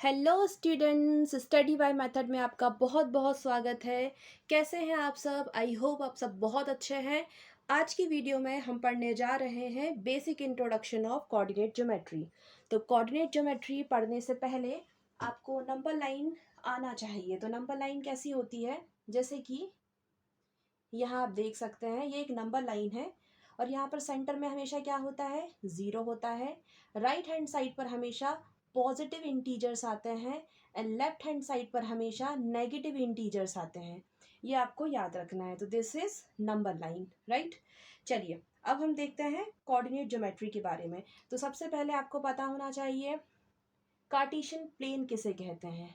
Hello students, study by method में आपका बहुत बहुत स्वागत है। कैसे हैं आप सब? आई होप आप सब बहुत अच्छे हैं। आज की वीडियो में हम पढ़ने जा रहे हैं basic introduction of coordinate geometry. तो कोऑर्डिनेट ज्योमेट्री पढ़ने से पहले आपको नंबर लाइन आना चाहिए। तो नंबर लाइन कैसी होती है? जैसे कि यहाँ आप देख सकते हैं, ये एक नंबर लाइन है और यहाँ पर सेंटर में हमेशा क्या होता है? ज़ीरो होता है। राइट हैंड साइड पर हमेशा पॉजिटिव इंटीजर्स आते हैं एंड लेफ्ट हैंड साइड पर हमेशा नेगेटिव इंटीजर्स आते हैं। ये आपको याद रखना है। तो this is number line, right. चलिए अब हम देखते हैं कोऑर्डिनेट ज्योमेट्री के बारे में। तो सबसे पहले आपको पता होना चाहिए कार्टेशियन प्लेन किसे कहते हैं।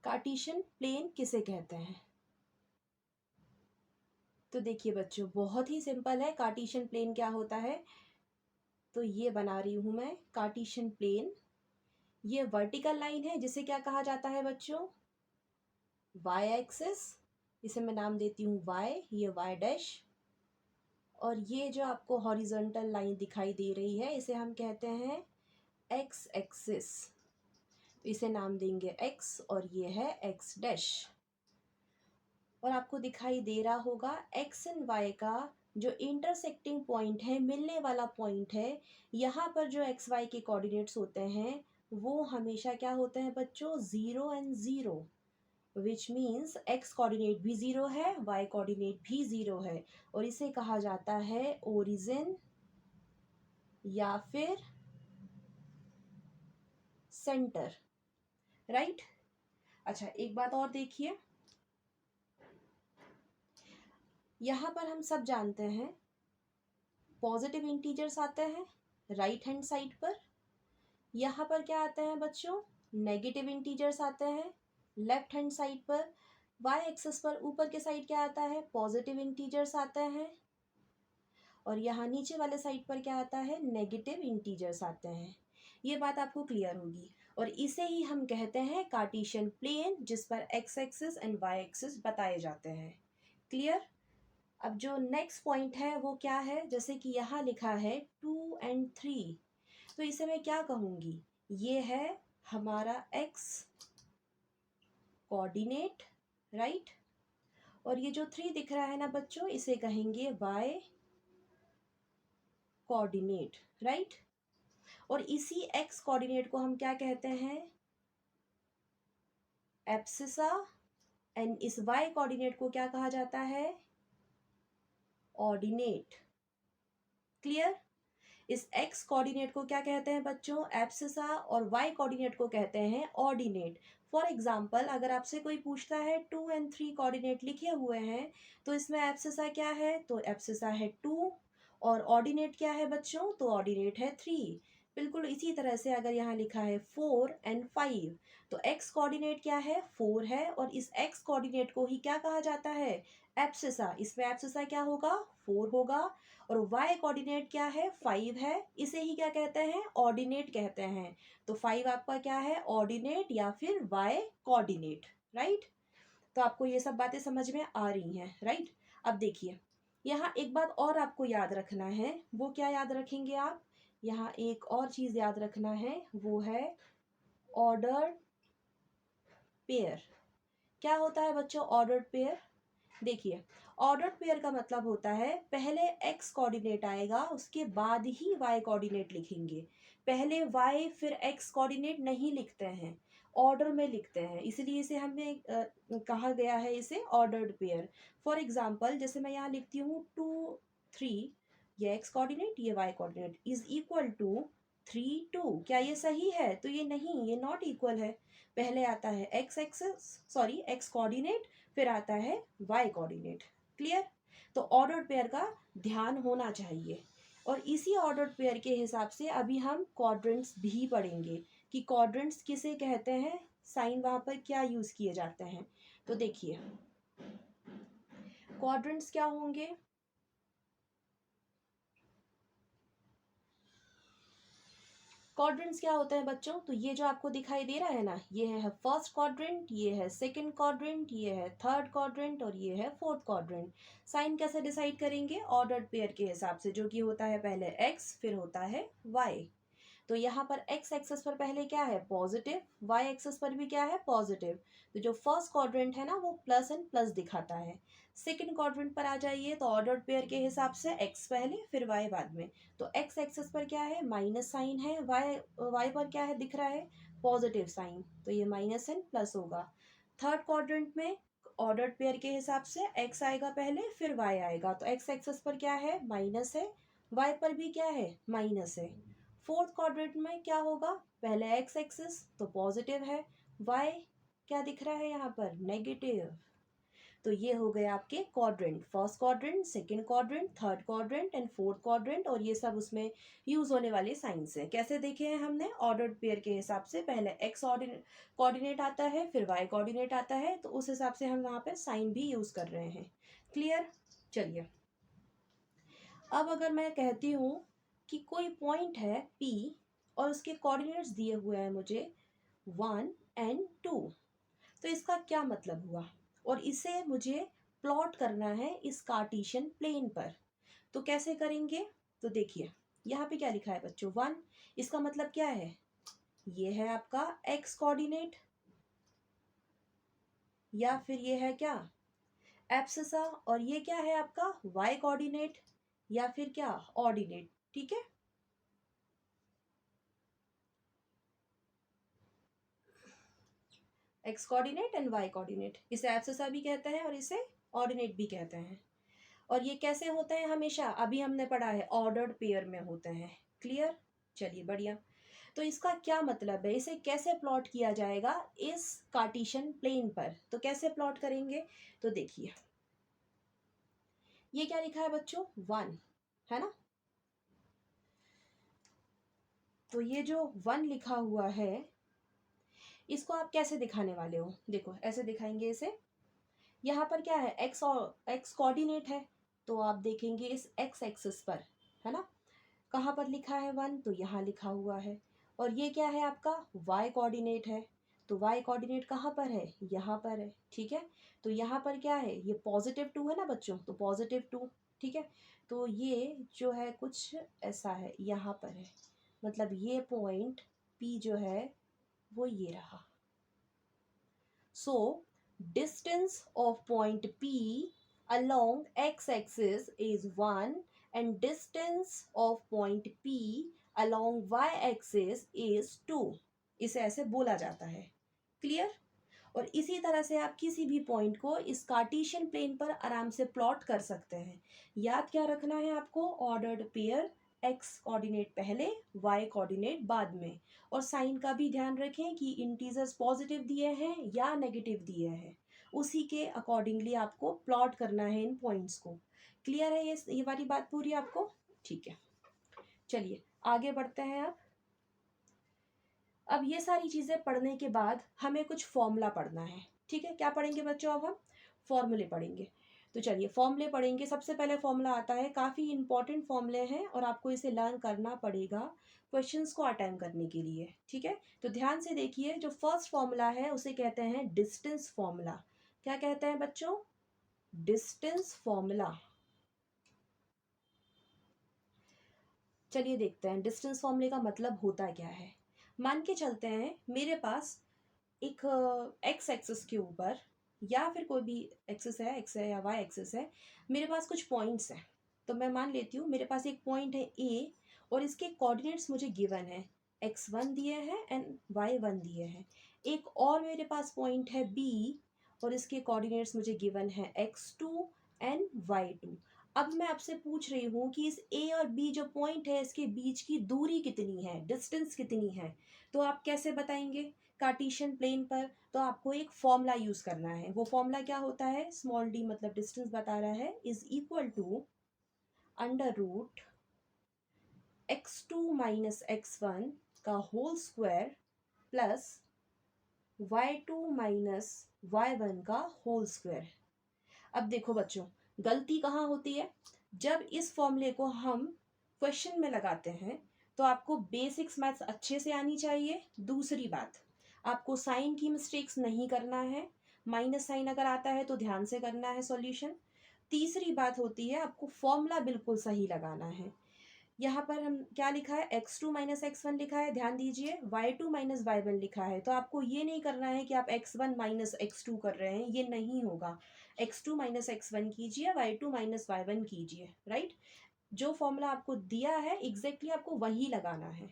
कार्टेशियन प्लेन किसे कहते हैं? तो देखिए बच्चों, बहुत ही सिंपल है। कार्टेशियन प्लेन क्या होता है? तो ये बना रही हूं मैं कार्टेशियन प्लेन। ये वर्टिकल लाइन है जिसे क्या कहा जाता है बच्चों? Y axis. इसे मैं नाम देती हूँ वाई, ये वाई डैश। और ये जो आपको हॉरिजॉन्टल लाइन दिखाई दे रही है इसे हम कहते हैं एक्स एक्सिस। इसे नाम देंगे एक्स और ये है एक्स डैश। और आपको दिखाई दे रहा होगा एक्स एंड वाई का जो इंटरसेक्टिंग पॉइंट है, मिलने वाला पॉइंट है, यहाँ पर जो एक्स वाई के कोऑर्डिनेट्स होते हैं वो हमेशा क्या होते हैं बच्चों? Zero and zero. Which means x coordinate भी ज़ीरो है, वाई कोऑर्डिनेट भी ज़ीरो है। और इसे कहा जाता है ओरिजिन या फिर सेंटर, राइट। अच्छा, एक बात और देखिए, यहाँ पर हम सब जानते हैं पॉजिटिव इंटीजर्स आते हैं राइट हैंड साइड पर। यहाँ पर क्या आते हैं बच्चों? नेगेटिव इंटीजर्स आते हैं लेफ्ट हैंड साइड पर। वाई एक्सिस पर ऊपर के साइड क्या आता है? पॉजिटिव इंटीजर्स आते हैं। और यहाँ नीचे वाले साइड पर क्या आता है? नेगेटिव इंटीजर्स आते हैं। ये बात आपको क्लियर होगी। और इसे ही हम कहते हैं कार्टेशियन प्लेन, जिस पर X axis and Y axis बताए जाते हैं। क्लियर? अब जो नेक्स्ट पॉइंट है वो क्या है? जैसे कि यहाँ लिखा है 2 and 3, तो इसे मैं क्या कहूँगी? ये है हमारा एक्स कोऑर्डिनेट, राइट। और ये जो 3 दिख रहा है ना बच्चों, इसे कहेंगे वाई कोऑर्डिनेट, राइट। और इसी एक्स कोऑर्डिनेट को हम क्या कहते हैं? एब्सिसा। एंड इस वाई कोऑर्डिनेट को क्या कहा जाता है? ऑर्डिनेट। क्लियर? इस एक्स कोऑर्डिनेट को क्या कहते हैं बच्चों? एब्सिसा। और वाई कोऑर्डिनेट को कहते हैं ऑर्डिनेट। फॉर एग्जाम्पल, अगर आपसे कोई पूछता है 2 and 3 कोऑर्डिनेट लिखे हुए हैं तो इसमें एब्सिसा क्या है? तो एब्सिसा है 2। और ऑर्डिनेट क्या है बच्चों? तो ऑर्डिनेट है 3। बिल्कुल इसी तरह से अगर यहाँ लिखा है 4 and 5, तो एक्स कोऑर्डिनेट क्या है? 4 है। और इस एक्स कोऑर्डिनेट को ही क्या कहा जाता है? एब्सिसा। इसमें एब्सिसा क्या होगा? 4 होगा। और वाई कोऑर्डिनेट क्या है? 5 है। इसे ही क्या कहते हैं? ऑर्डिनेट कहते हैं। तो 5 आपका क्या है? ऑर्डिनेट या फिर वाई कोऑर्डिनेट, राइट। तो आपको ये सब बातें समझ में आ रही हैं, राइट। अब देखिए, यहाँ एक बात और आपको याद रखना है। वो क्या याद रखेंगे आप? यहाँ एक और चीज याद रखना है, वो है ऑर्डर्ड पेयर। क्या होता है बच्चों ऑर्डर्ड पेयर? देखिए, ऑर्डर्ड पेयर का मतलब होता है पहले एक्स कोऑर्डिनेट आएगा, उसके बाद ही वाई कोऑर्डिनेट लिखेंगे। पहले वाई फिर एक्स कोऑर्डिनेट नहीं लिखते हैं, ऑर्डर में लिखते हैं। इसलिए इसे हमें कहा गया है इसे ऑर्डर्ड पेयर। फॉर एग्जाम्पल, जैसे मैं यहाँ लिखती हूँ 2 3, ये एक्स कोऑर्डिनेट ये Y coordinate is equal to 3 2। क्या ये सही है? तो ये नहीं, ये नॉट इक्वल है। पहले आता है x axis, sorry x coordinate, फिर आता है वाई कोऑर्डिनेट। क्लियर? तो ऑर्डर्ड पेयर का ध्यान होना चाहिए। और इसी ऑर्डर्ड पेयर के हिसाब से अभी हम क्वाड्रेंट्स भी पढ़ेंगे कि क्वाड्रेंट्स किसे कहते हैं, साइन वहां पर क्या यूज किए जाते हैं। तो देखिए, क्वाड्रेंट्स क्या होंगे? क्वाड्रेंट्स क्या होते हैं बच्चों? तो ये जो आपको दिखाई दे रहा है ना, ये है फर्स्ट क्वाड्रेंट, ये है सेकंड क्वाड्रेंट, ये है थर्ड क्वाड्रेंट और ये है फोर्थ क्वाड्रेंट। साइन कैसे डिसाइड करेंगे? ऑर्डर्ड पेयर के हिसाब से, जो कि होता है पहले एक्स फिर होता है वाई। तो यहाँ पर एक्स एक्सेस पर पहले क्या है पॉजिटिव, वाई एक्सेस पर भी क्या है पॉजिटिव। तो जो फर्स्ट क्वाड्रेंट है ना वो प्लस एंड प्लस दिखाता है। सेकंड क्वाड्रेंट पर आ जाइए तो ऑर्डर्ड पेयर के हिसाब से एक्स पहले फिर वाई बाद में। तो एक्स एक्सेस पर क्या है माइनस साइन है, वाई वाई पर क्या है दिख रहा है पॉजिटिव साइन, तो ये माइनस एंड प्लस होगा। थर्ड क्वाड्रेंट में ऑर्डर्ड पेयर के हिसाब से एक्स आएगा पहले फिर वाई आएगा, तो एक्स एक्सेस पर क्या है माइनस है, वाई पर भी क्या है माइनस है। फोर्थ क्वाड्रेंट में क्या होगा पहले एक्स एक्सिस तो पॉजिटिव है, वाई क्या दिख रहा है यहाँ पर नेगेटिव। तो ये हो गए आपके quadrant, first quadrant, second quadrant, third quadrant and fourth quadrant, और ये सब उसमें यूज होने वाले साइंस है। कैसे देखे हैं हमने ऑर्डर्ड पेयर के हिसाब से पहले एक्स कोऑर्डिनेट आता है फिर वाई कोऑर्डिनेट आता है, तो उस हिसाब से हम वहाँ पे साइन भी यूज कर रहे हैं। क्लियर। चलिए अब अगर मैं कहती हूँ कि कोई पॉइंट है P और उसके कोऑर्डिनेट्स दिए हुए हैं मुझे 1 एंड 2, तो इसका क्या मतलब हुआ, और इसे मुझे प्लॉट करना है इस कार्टेशियन प्लेन पर। तो कैसे करेंगे, तो देखिए यहाँ पे क्या लिखा है बच्चों 1, इसका मतलब क्या है ये है आपका x कोऑर्डिनेट, या फिर ये है क्या एब्सिसा, और ये क्या है आपका y कोऑर्डिनेट या फिर क्या ऑर्डिनेट। ठीक है, X coordinate and Y coordinate, इसे एब्सिसा भी कहते हैं और इसे ऑर्डिनेट भी कहते हैं। और ये कैसे होते हैं हमेशा, अभी हमने पढ़ा है ऑर्डर्ड पेयर में होते हैं। क्लियर। चलिए बढ़िया। तो इसका क्या मतलब है, इसे कैसे प्लॉट किया जाएगा इस कार्टेशियन प्लेन पर, तो कैसे प्लॉट करेंगे, तो देखिए ये क्या लिखा है बच्चों 1 है ना, तो ये जो 1 लिखा हुआ है इसको आप कैसे दिखाने वाले हो, देखो ऐसे दिखाएंगे इसे। यहाँ पर क्या है एक्स और एक्स कोऑर्डिनेट है, तो आप देखेंगे इस एक्स एक्सिस पर है ना, कहाँ पर लिखा है 1, तो यहाँ लिखा हुआ है। और ये क्या है आपका y कोऑर्डिनेट है, तो y कोऑर्डिनेट कहाँ पर है यहाँ पर है। ठीक है, तो यहाँ पर क्या है ये +2 है ना बच्चों, तो +2। ठीक है, तो ये जो है कुछ ऐसा है यहाँ पर है, मतलब ये पॉइंट P जो है वो ये रहा। So distance of point P along x-axis is 1 and distance of point P along y-axis is 2, इसे ऐसे बोला जाता है। क्लियर। और इसी तरह से आप किसी भी पॉइंट को इस कार्टेशियन प्लेन पर आराम से प्लॉट कर सकते हैं। याद क्या रखना है आपको, ऑर्डर्ड पेयर एक्स कोऑर्डिनेट पहले वाई कोऑर्डिनेट बाद में, और साइन का भी ध्यान रखें कि इंटीजर्स पॉजिटिव दिए हैं या नेगेटिव दिए हैं, उसी के अकॉर्डिंगली आपको प्लॉट करना है इन पॉइंट्स को। क्लियर है ये वाली बात पूरी आपको। ठीक है, चलिए आगे बढ़ते हैं। अब ये सारी चीज़ें पढ़ने के बाद हमें कुछ फॉर्मूला पढ़ना है। ठीक है, क्या पढ़ेंगे बच्चों, अब हम फॉर्मूले पढ़ेंगे। तो चलिए फॉर्मूले पढ़ेंगे। सबसे पहले फॉर्मूला आता है, काफ़ी इंपॉर्टेंट फॉर्मूले हैं और आपको इसे लर्न करना पड़ेगा क्वेश्चंस को अटेम्प्ट करने के लिए। ठीक है, तो ध्यान से देखिए, जो फर्स्ट फॉर्मूला है उसे कहते हैं डिस्टेंस फॉर्मूला। क्या कहते हैं बच्चों, डिस्टेंस फॉर्मूला। चलिए देखते हैं डिस्टेंस फॉर्मूले का मतलब होता क्या है। मान के चलते हैं मेरे पास एक एक्स एक्सिस के ऊपर, या फिर कोई भी एक्सिस है, एक्स है या वाई एक्सिस है, मेरे पास कुछ पॉइंट्स हैं। तो मैं मान लेती हूँ मेरे पास एक पॉइंट है ए और इसके कोऑर्डिनेट्स मुझे गिवन है, x1 दिए हैं एंड y1 दिए हैं। एक और मेरे पास पॉइंट है बी और इसके कोऑर्डिनेट्स मुझे गिवन है x2 एंड y2। अब मैं आपसे पूछ रही हूँ कि इस ए और बी जो पॉइंट है इसके बीच की दूरी कितनी है, डिस्टेंस कितनी है, तो आप कैसे बताएंगे कार्टेशियन प्लेन पर। तो आपको एक फॉर्मूला यूज करना है। वो फॉर्मूला क्या होता है, स्मॉल डी मतलब डिस्टेंस बता रहा है, is equal to under root x2 minus x1 का whole square plus y2 minus y1 का होल स्क्वायर। अब देखो बच्चों, गलती कहाँ होती है, जब इस फॉर्मूले को हम क्वेश्चन में लगाते हैं तो आपको बेसिक्स मैथ्स अच्छे से आनी चाहिए। दूसरी बात, आपको साइन की मिस्टेक्स नहीं करना है, माइनस साइन अगर आता है तो ध्यान से करना है सॉल्यूशन। तीसरी बात होती है आपको फॉर्मूला बिल्कुल सही लगाना है। यहाँ पर हम क्या लिखा है, x2 माइनस x1 लिखा है, ध्यान दीजिए, y2 माइनस y1 लिखा है। तो आपको ये नहीं करना है कि आप x1 माइनस x2 कर रहे हैं, ये नहीं होगा। x2 माइनस x1 कीजिए, y2 माइनस y1 कीजिए, राइट। जो फॉर्मूला आपको दिया है एग्जैक्टली आपको वही लगाना है।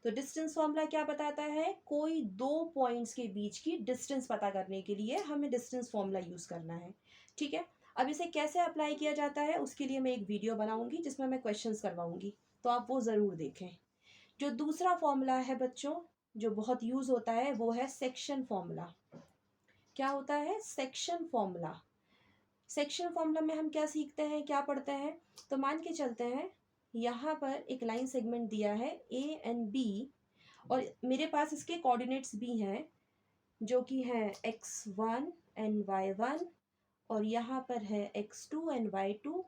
तो डिस्टेंस फॉर्मूला क्या बताता है, कोई दो पॉइंट्स के बीच की डिस्टेंस पता करने के लिए हमें डिस्टेंस फॉर्मूला यूज करना है, ठीक है। अब इसे कैसे अप्लाई किया जाता है उसके लिए मैं एक वीडियो बनाऊंगी जिसमें मैं क्वेश्चंस करवाऊंगी, तो आप वो ज़रूर देखें। जो दूसरा फॉर्मूला है बच्चों, जो बहुत यूज होता है, वो है सेक्शन फॉर्मूला। क्या होता है, सेक्शन फॉर्मूला। सेक्शन फॉर्मूला में हम क्या सीखते हैं, क्या पढ़ते हैं। तो मान के चलते हैं यहाँ पर एक लाइन सेगमेंट दिया है ए एंड बी, और मेरे पास इसके कोऑर्डिनेट्स भी हैं जो कि हैं x1 एंड y1, और यहाँ पर है x2 एंड y2।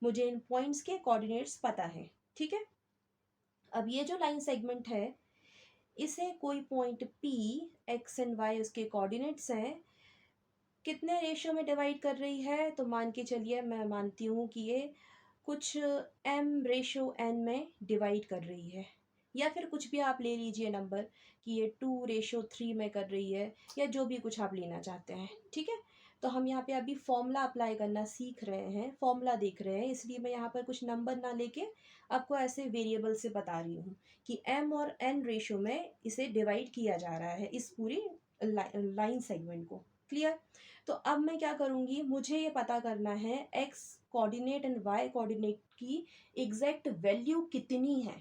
मुझे इन पॉइंट्स के कोऑर्डिनेट्स पता है, ठीक है। अब ये जो लाइन सेगमेंट है, इसे कोई point P, x and y उसके कोऑर्डिनेट्स हैं, कितने रेशियो में डिवाइड कर रही है, तो मान के चलिए मैं मानती हूँ कि ये कुछ m/n में डिवाइड कर रही है, या फिर कुछ भी आप ले लीजिए नंबर कि ये 2/3 में कर रही है, या जो भी कुछ आप लेना चाहते हैं, ठीक है। तो हम यहाँ पे अभी फॉर्मूला अप्लाई करना सीख रहे हैं, फॉर्मूला देख रहे हैं, इसलिए मैं यहाँ पर कुछ नंबर ना लेके आपको ऐसे वेरिएबल से बता रही हूँ कि m और n रेशियो में इसे डिवाइड किया जा रहा है, इस पूरी लाइन सेगमेंट को। क्लियर। तो अब मैं क्या करूँगी, मुझे ये पता करना है x coordinate and y coordinate की एग्जैक्ट वैल्यू कितनी है।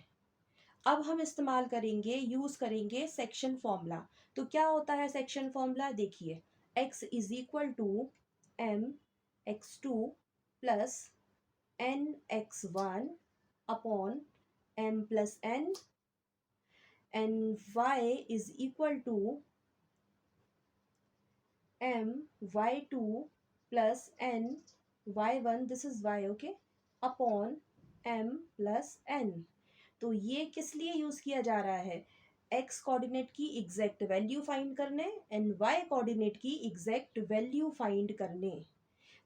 अब हम इस्तेमाल करेंगे, यूज़ करेंगे सेक्शन फॉर्मूला। तो क्या होता है सेक्शन फॉर्मूला, देखिए, x is equal to m x2 plus n x1 upon m plus n, and y is equal to m y2 plus n y1, this is y, okay, upon m plus n। तो ये किस लिए use किया जा रहा है, x coordinate की exact value find करने एंड y कोऑर्डिनेट की एग्जैक्ट वैल्यू फाइंड करने।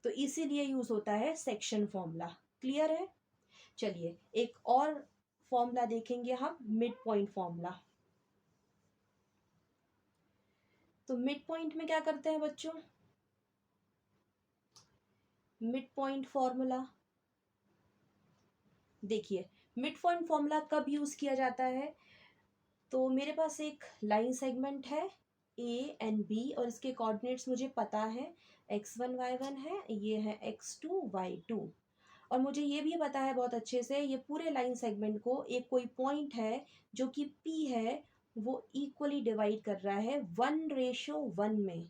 तो इसीलिए यूज होता है सेक्शन फॉर्मूला। क्लियर है। चलिए एक और फॉर्मूला देखेंगे हम, मिड पॉइंट फॉर्मूला। तो मिड पॉइंट में क्या करते हैं बच्चों, मिड पॉइंट फॉर्मूला देखिए, मिड पॉइंट फॉर्मूला कब यूज किया जाता है, तो मेरे पास एक लाइन सेगमेंट है ए एंड बी, और इसके कोऑर्डिनेट्स मुझे पता है, x1 y1 है, ये है x2 y2, और मुझे ये भी पता है बहुत अच्छे से, ये पूरे लाइन सेगमेंट को एक कोई पॉइंट है जो कि P है, वो इक्वली डिवाइड कर रहा है 1/1 में।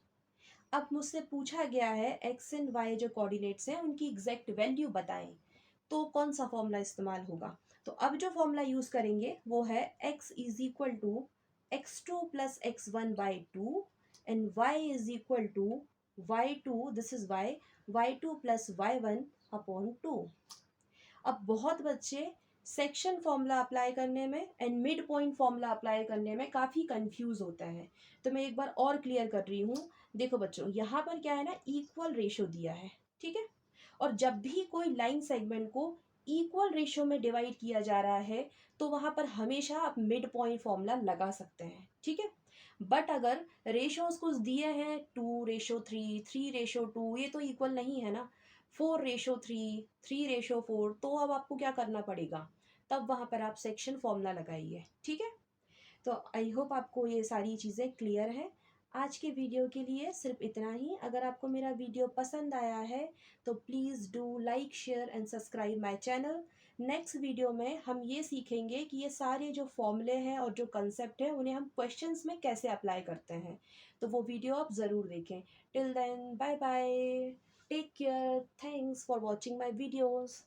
अब मुझसे पूछा गया है x एंड y जो कोऑर्डिनेट्स हैं उनकी एग्जैक्ट वैल्यू बताएं, तो कौन सा फॉर्मूला इस्तेमाल होगा। तो अब जो फॉर्मूला यूज करेंगे वो है x is equal to x2 plus x1/2 and y is equal to y2, this is y2 plus y1 upon 2। अब बहुत बच्चे सेक्शन फॉर्मूला अप्लाई करने में and mid point formula apply करने में काफ़ी कंफ्यूज होता है, तो मैं एक बार और क्लियर कर रही हूँ। देखो बच्चों, यहाँ पर क्या है ना, इक्वल रेशो दिया है, ठीक है। और जब भी कोई लाइन सेगमेंट को इक्वल रेशो में डिवाइड किया जा रहा है, तो वहाँ पर हमेशा आप मिड पॉइंट फॉर्मूला लगा सकते हैं, ठीक है। बट अगर रेशोज कुछ दिए हैं 2/3, 3/2, ये तो इक्वल नहीं है ना, 4/3, 3/4, तो अब आपको क्या करना पड़ेगा, तब वहाँ पर आप सेक्शन फॉर्मूला लगाइए, ठीक है। तो आई होप आपको ये सारी चीज़ें क्लियर है। आज के वीडियो के लिए सिर्फ इतना ही। अगर आपको मेरा वीडियो पसंद आया है तो please do like, share and subscribe my channel. Next video में हम ये सीखेंगे कि ये सारे जो फॉर्मूले हैं और जो कंसेप्ट हैं उन्हें हम क्वेश्चंस में कैसे अप्लाई करते हैं, तो वो वीडियो आप ज़रूर देखें। Till then, bye bye, take care, thanks for watching my videos.